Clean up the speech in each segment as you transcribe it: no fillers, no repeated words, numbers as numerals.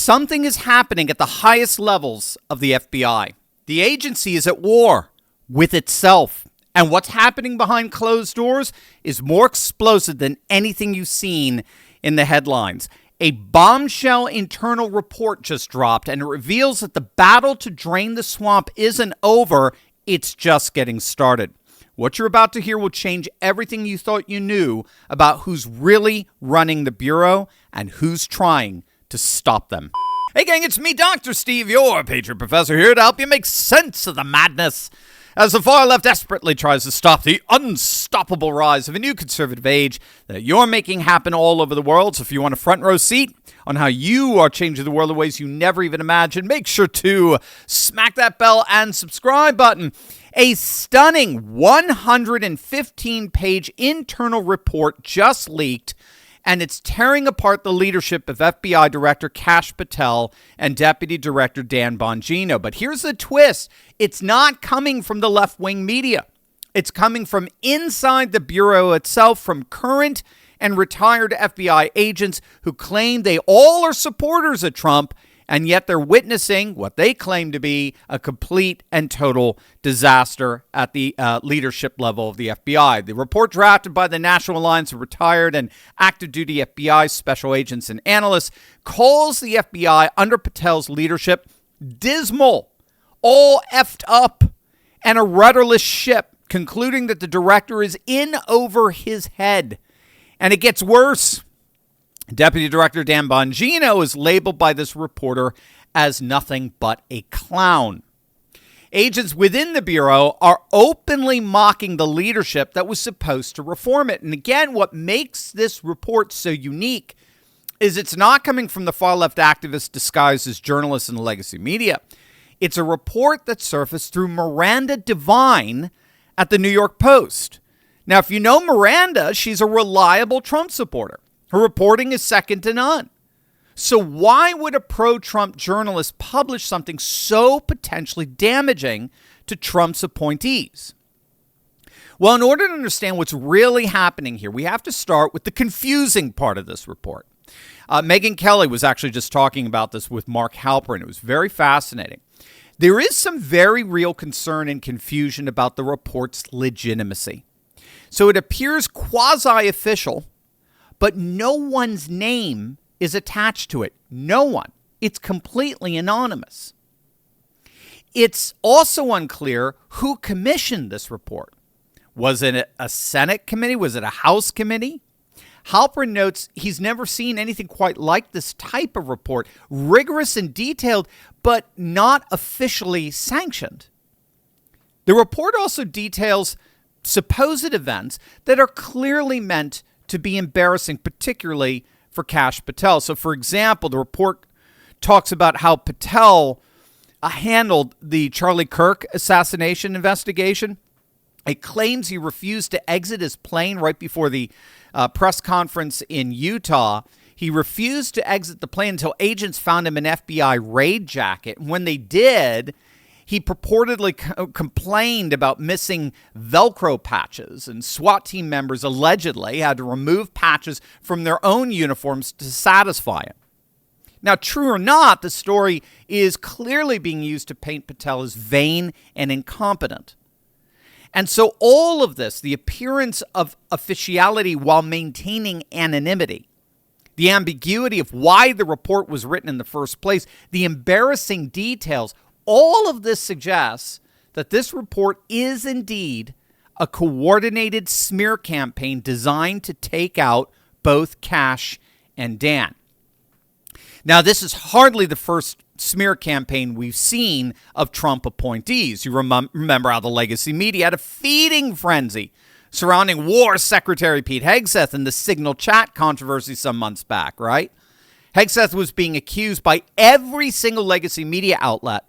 Something is happening at the highest levels of the FBI. The agency is at war with itself. And what's happening behind closed doors is more explosive than anything you've seen in the headlines. A bombshell internal report just dropped, and it reveals that the battle to drain the swamp isn't over. It's just getting started. What you're about to hear will change everything you thought you knew about who's really running the Bureau and who's trying to stop them. Hey gang, it's me, Dr. Steve, your Patriot Professor, here to help you make sense of the madness as the far left desperately tries to stop the unstoppable rise of a new conservative age that you're making happen all over the world. So if you want a front row seat on how you are changing the world in ways you never even imagined, make sure to smack that bell and subscribe button. A stunning 115-page internal report just leaked, and it's tearing apart the leadership of FBI Director Kash Patel and Deputy Director Dan Bongino. But here's the twist. It's not coming from the left-wing media. It's coming from inside the Bureau itself, from current and retired FBI agents who claim they all are supporters of Trump, and yet they're witnessing what they claim to be a complete and total disaster at the leadership level of the FBI. The report, drafted by the National Alliance of Retired and Active Duty FBI Special Agents and Analysts, calls the FBI under Patel's leadership dismal, all effed up, and a rudderless ship, concluding that the director is in over his head. And it gets worse. Deputy Director Dan Bongino is labeled by this reporter as nothing but a clown. Agents within the Bureau are openly mocking the leadership that was supposed to reform it. And again, what makes this report so unique is it's not coming from the far-left activists disguised as journalists in the legacy media. It's a report that surfaced through Miranda Devine at the New York Post. Now, if you know Miranda, she's a reliable Trump supporter. Her reporting is second to none. So why would a pro-Trump journalist publish something so potentially damaging to Trump's appointees? Well, in order to understand what's really happening here, we have to start with the confusing part of this report. Megyn Kelly was actually just talking about this with Mark Halperin. It was very fascinating. There is some very real concern and confusion about the report's legitimacy. So it appears quasi-official, but no one's name is attached to it. No one. It's completely anonymous. It's also unclear who commissioned this report. Was it a Senate committee? Was it a House committee? Halperin notes he's never seen anything quite like this type of report, rigorous and detailed, but not officially sanctioned. The report also details supposed events that are clearly meant to be embarrassing, particularly for Kash Patel. So, for example, the report talks about how Patel handled the Charlie Kirk assassination investigation. It claims he refused to exit his plane right before the press conference in Utah. He refused to exit the plane until agents found him an FBI raid jacket. And when they did, he purportedly complained about missing Velcro patches, and SWAT team members allegedly had to remove patches from their own uniforms to satisfy him. Now, true or not, the story is clearly being used to paint Patel as vain and incompetent. And so all of this, the appearance of officiality while maintaining anonymity, the ambiguity of why the report was written in the first place, the embarrassing details, all of this suggests that this report is indeed a coordinated smear campaign designed to take out both Kash and Dan. Now, this is hardly the first smear campaign we've seen of Trump appointees. You remember how the legacy media had a feeding frenzy surrounding War Secretary Pete Hegseth and the Signal chat controversy some months back, right? Hegseth was being accused by every single legacy media outlet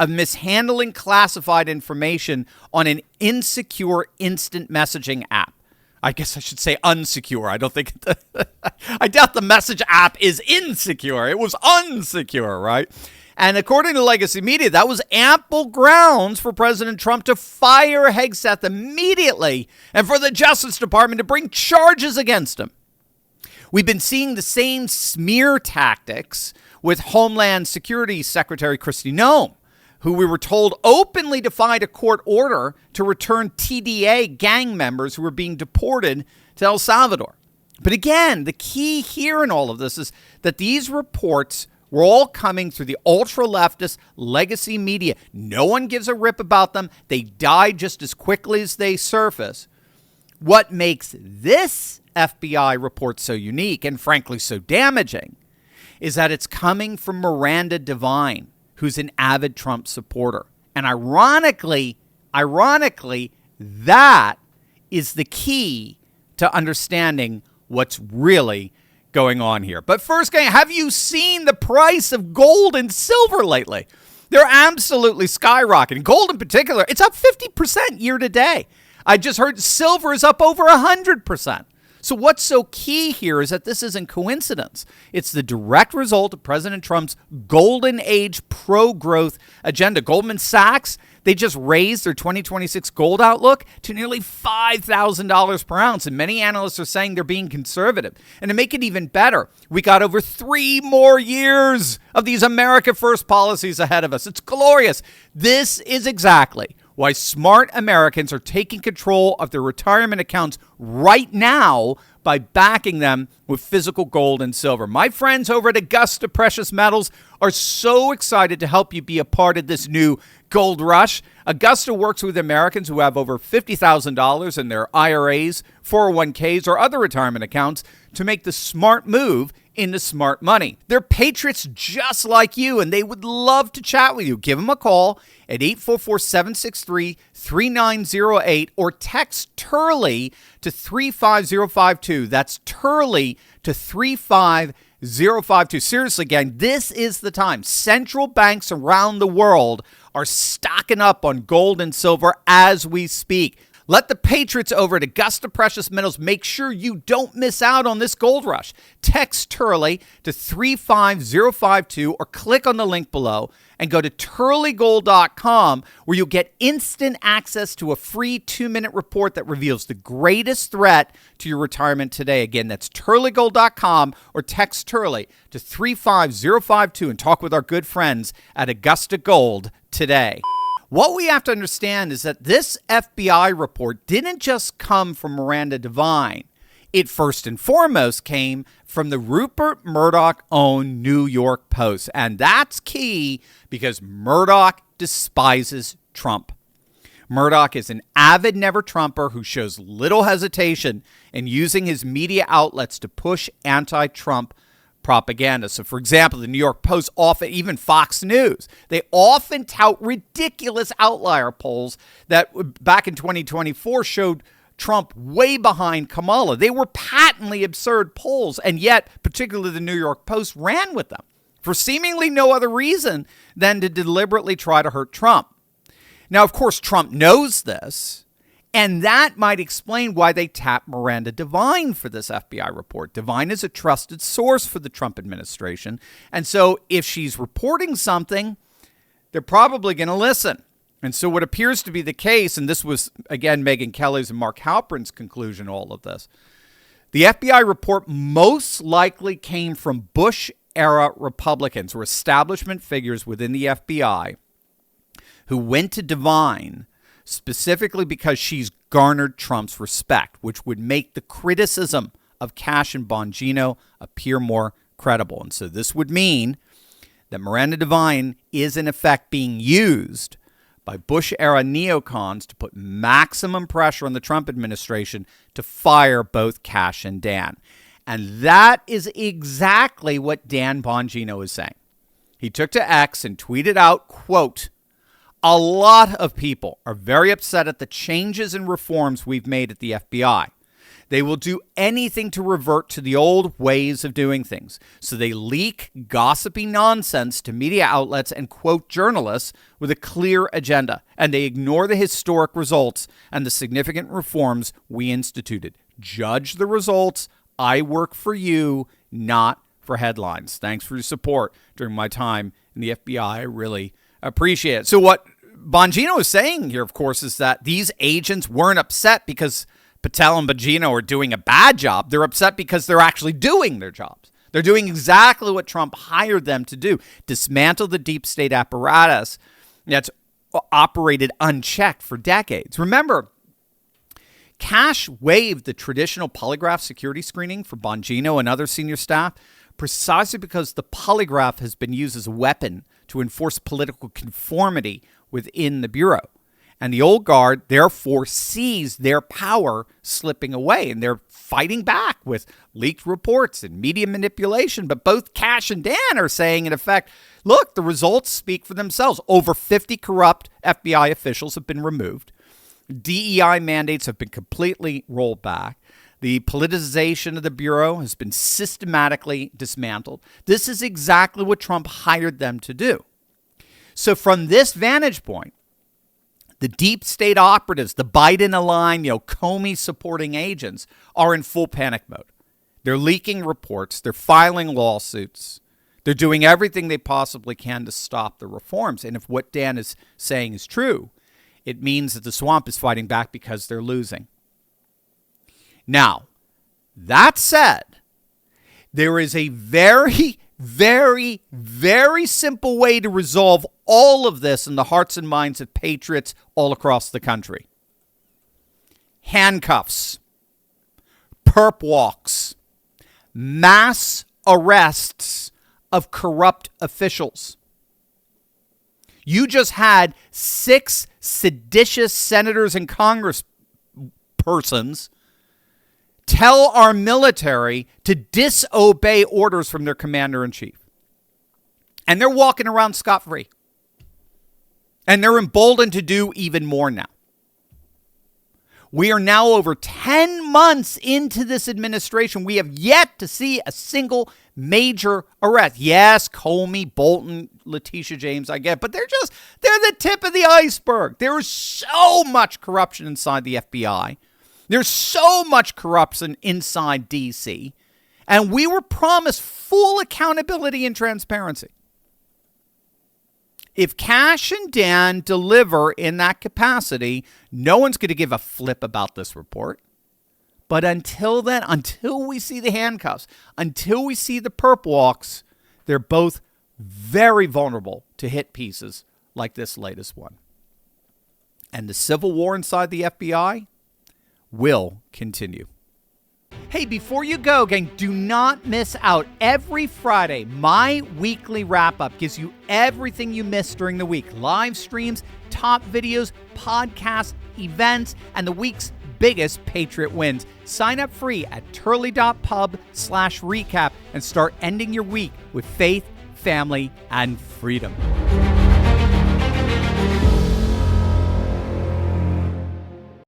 of mishandling classified information on an insecure instant messaging app. I guess I should say unsecure. I don't think I doubt the message app is insecure. It was unsecure, right? And according to legacy media, that was ample grounds for President Trump to fire Hegseth immediately and for the Justice Department to bring charges against him. We've been seeing the same smear tactics with Homeland Security Secretary Kristi Noem, who we were told openly defied a court order to return TDA gang members who were being deported to El Salvador. But again, the key here in all of this is that these reports were all coming through the ultra-leftist legacy media. No one gives a rip about them. They die just as quickly as they surface. What makes this FBI report so unique and frankly so damaging is that it's coming from Miranda Devine, who's an avid Trump supporter. And ironically, that is the key to understanding what's really going on here. But first, have you seen the price of gold and silver lately? They're absolutely skyrocketing. Gold in particular, it's up 50% year to date. I just heard silver is up over 100%. So what's so key here is that this isn't coincidence. It's the direct result of President Trump's golden age pro-growth agenda. Goldman Sachs, they just raised their 2026 gold outlook to nearly $5,000 per ounce. And many analysts are saying they're being conservative. And to make it even better, we got over 3 more years of these America First policies ahead of us. It's glorious. This is exactly why smart Americans are taking control of their retirement accounts right now by backing them with physical gold and silver. My friends over at Augusta Precious Metals are so excited to help you be a part of this new gold rush. Augusta works with Americans who have over $50,000 in their IRAs, 401ks, or other retirement accounts to make the smart move into smart money. They're patriots just like you, and they would love to chat with you. Give them a call at 844-763-3908 or text Turley to 35052. That's Turley to 35052. Seriously, gang, this is the time. Central banks around the world are stocking up on gold and silver as we speak. Let the patriots over at Augusta Precious Metals make sure you don't miss out on this gold rush. Text Turley to 35052 or click on the link below and go to turleygold.com where you'll get instant access to a free 2-minute report that reveals the greatest threat to your retirement today. Again, that's turleygold.com or text Turley to 35052 and talk with our good friends at Augusta Gold today. What we have to understand is that this FBI report didn't just come from Miranda Devine. It first and foremost came from the Rupert Murdoch-owned New York Post. And that's key because Murdoch despises Trump. Murdoch is an avid never-Trumper who shows little hesitation in using his media outlets to push anti-Trump propaganda. So, for example, the New York Post, often, even Fox News, they often tout ridiculous outlier polls that back in 2024 showed Trump way behind Kamala. They were patently absurd polls, and yet, particularly the New York Post, ran with them for seemingly no other reason than to deliberately try to hurt Trump. Now, of course, Trump knows this, and that might explain why they tapped Miranda Devine for this FBI report. Devine is a trusted source for the Trump administration. And so if she's reporting something, they're probably going to listen. And so what appears to be the case, and this was, again, Megyn Kelly's and Mark Halperin's conclusion, all of this, the FBI report most likely came from Bush-era Republicans or establishment figures within the FBI who went to Devine specifically because she's garnered Trump's respect, which would make the criticism of Cash and Bongino appear more credible. And so this would mean that Miranda Devine is in effect being used by Bush-era neocons to put maximum pressure on the Trump administration to fire both Cash and Dan. And that is exactly what Dan Bongino is saying. He took to X and tweeted out, quote, "A lot of people are very upset at the changes and reforms we've made at the FBI. They will do anything to revert to the old ways of doing things. So they leak gossipy nonsense to media outlets and quote journalists with a clear agenda. And they ignore the historic results and the significant reforms we instituted. Judge the results. I work for you, not for headlines. Thanks for your support during my time in the FBI. I really appreciate it." So what Bongino is saying here, of course, is that these agents weren't upset because Patel and Bongino are doing a bad job. They're upset because they're actually doing their jobs. They're doing exactly what Trump hired them to do: dismantle the deep state apparatus that's operated unchecked for decades. Remember, Cash waived the traditional polygraph security screening for Bongino and other senior staff precisely because the polygraph has been used as a weapon to enforce political conformity within the Bureau. And the old guard, therefore, sees their power slipping away, and they're fighting back with leaked reports and media manipulation. But both Cash and Dan are saying, in effect, look, the results speak for themselves. Over 50 corrupt FBI officials have been removed. DEI mandates have been completely rolled back. The politicization of the Bureau has been systematically dismantled. This is exactly what Trump hired them to do. So from this vantage point, the deep state operatives, the Biden-aligned, Comey supporting agents, are in full panic mode. They're leaking reports. They're filing lawsuits. They're doing everything they possibly can to stop the reforms. And if what Dan is saying is true, it means that the swamp is fighting back because they're losing. Now, that said, there is a very, very, very simple way to resolve all of this in the hearts and minds of patriots all across the country. Handcuffs, perp walks, mass arrests of corrupt officials. You just had 6 seditious senators and congresspersons tell our military to disobey orders from their commander-in-chief. And they're walking around scot-free. And they're emboldened to do even more now. We are now over 10 months into this administration. We have yet to see a single major arrest. Yes, Comey, Bolton, Letitia James, I get, but they're the tip of the iceberg. There is so much corruption inside the FBI. There's so much corruption inside D.C., and we were promised full accountability and transparency. If Cash and Dan deliver in that capacity, no one's going to give a flip about this report. But until then, until we see the handcuffs, until we see the perp walks, they're both very vulnerable to hit pieces like this latest one. And the civil war inside the FBI will continue. Hey, before you go, gang, do not miss out. Every Friday, my weekly wrap-up gives you everything you missed during the week. Live streams, top videos, podcasts, events, and the week's biggest Patriot wins. Sign up free at turley.pub/recap and start ending your week with faith, family, and freedom.